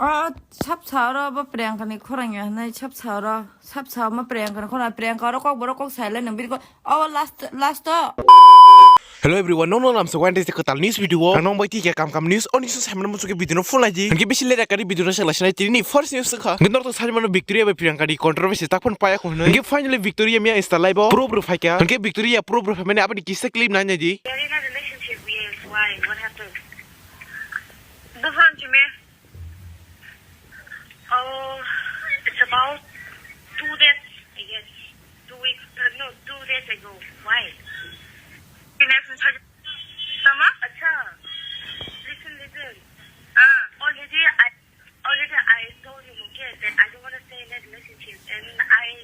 삽 사러 뭐 프리앙카니 코랑이 하나 삽 사러 삽 사마 프리앙카니 코나 프리앙카로 kokborok silent nang bilko last Hello everyone, no I'm so going to take a news video. Nang bai ti kam news on is sam nam suke video full laji. Ngi bisi le rakari video na selection ni first news ka. Ngi to sari mano Victoria by Priyanka di controversy tak pun paya ko ngi finally Victoria mia insta live pro file ka. Ngi Victoria pro mane apni kisse clip na ji. They're in a relationship with why? What happened? The phone to me. Oh, it's about 2 days, I guess. 2 weeks, no, 2 days ago. Why? Sama? Acha. Listen. Already I told him, okay, that I don't want to stay in a relationship. And I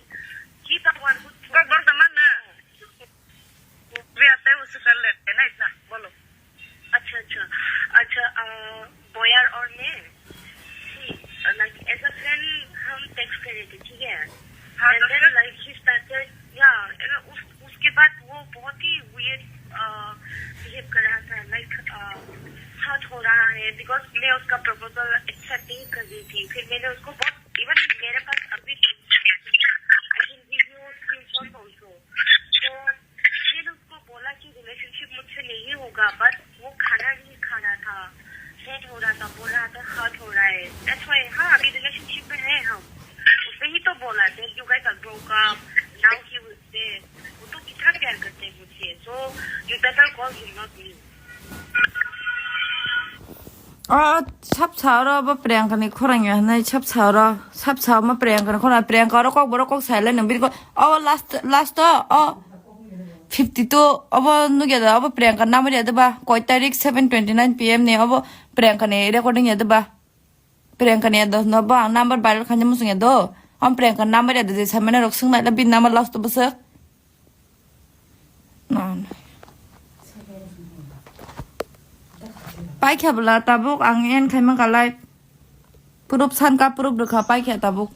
keep up one good point. Kokborok zaman na. Biar saya usul कर लेते हैं ना इतना बोलो. अच्छा Boyar और मैं like as a friend हम text करे थे ठीक है. And then like he started and उसके बाद वो बहुत ही weird behave कर रहा था like हर्ट हो रहा है because मैं उसका proposal accept नहीं कर रही थी. फिर मैंने उसको बहुत even मेरे पास अभी I can give you screenshot also. तो मैंने उसको बोला कि relationship मुझसे नहीं होगा but वो खाना नहीं खा रहा था. हेट हो रहा था बोल रहा था हर्ट हो रहा है. That's why हाँ अभी relationship में हैं हम. उसने ही तो बोला that you guys are broke up. Now he was there. वो तो कितना प्यार करते हैं मुझसे. So you better call him not me. 삽 사러 뭐 프리앙카니 코랑이 하나 삽 사러 삽 사마 프리앙카니 코나 프리앙카로 kokborok silent nang bilko last 52 अब नुगे दा अब प्रियंका नाम रे दबा कोई तारीख 7:29 PM ने अब प्रियंका ने रिकॉर्डिंग ये दबा प्रियंका ने द नबा नंबर बाइल खाने मुसुंगे दो हम प्रियंका नाम रे दे सामने रख संग ना बिन नाम लास्ट बस नन पाइ खेबला ताबुक आं एन खाइमा गालाय पुरुप सान का पुरुप रखा पाइ खे Tabuk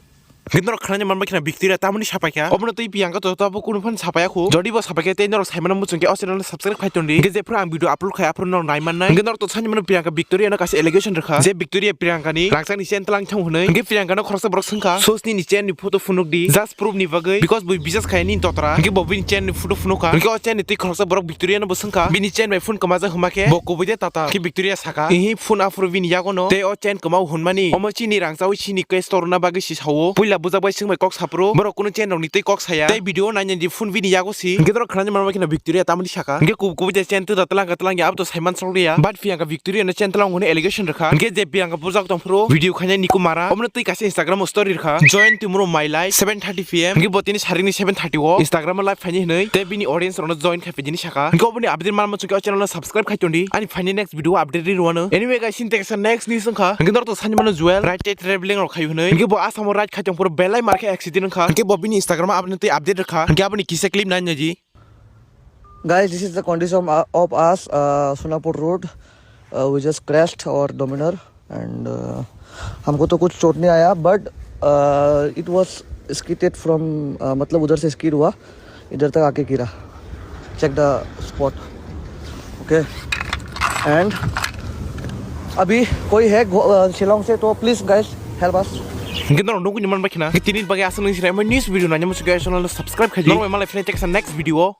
Nginor khana man bakina Victoria tamuni sapaya. Obno tei Priyanka to tabu kun fan sapaya ko. Jodi bo sapaya te nor saimana muchunge channel subscribe khaitondi. Nge je pro video upload khai apro nor naiman nai. Nginor to sani man Priyanka Victoria na kasi allegation rakha. Je Victoria Priyanka ni rangsak ni chen tlang thang hunai. Nge Priyanka na khorsa borok sangka. Sosni ni chen ni photo funuk di. Just proof ni bagai because boy business khai ni totra. Nge bo bin chen ni photo funuka. Nge o chen ni te khorsa borok Victoria na bosangka. Bini chen by phone kamaja humake. Bo ko bide tata. Ki Victoria saka. Ihi phone afro bin yago no. Te o chen kamau hunmani. Omochi ni rangsawi chini ke store na bagai si sawo. Puila bujabai singbai kok sapro borok kuno chen ni tei kok saya tei video nanya di phone vini yago si ngedro khana marma kina Victoria tamani saka nge ku je chen tu tatlang ya to saiman solria but Priyanka Victoria na chen tlang hone allegation rakha nge je Priyanka bujak tong pro video khanya ni kumara omno tei kasi Instagram story rakha join tomorrow my life 7:30 PM nge botini saringni 7:30 o Instagram live phani nei tei bini audience rono join khape jini saka nge obni update marma chuke channel na subscribe khaitondi ani phani next video update ri ruano anyway guys in text next news kha nge dor to sani mano Jwel right traveling ro khayu nei nge bo asamo right khaitong pro belai marke accident kha nge bobini Instagram apne te update rakha nge apni kise clip na ji. Guys, this is the condition of us Sonapur road. We just crashed our Dominar and हमको तो कुछ चोट नहीं आया but it was skidded from मतलब उधर से skid हुआ इधर तक आके गिरा. Check the spot. Okay. And अभी कोई है शिलोंग से तो please guys help us. Nginor no kunyaman bakina. Tinin bagai asal ni sirai news video nanya musuh guys channel subscribe khaji. Normal life next video.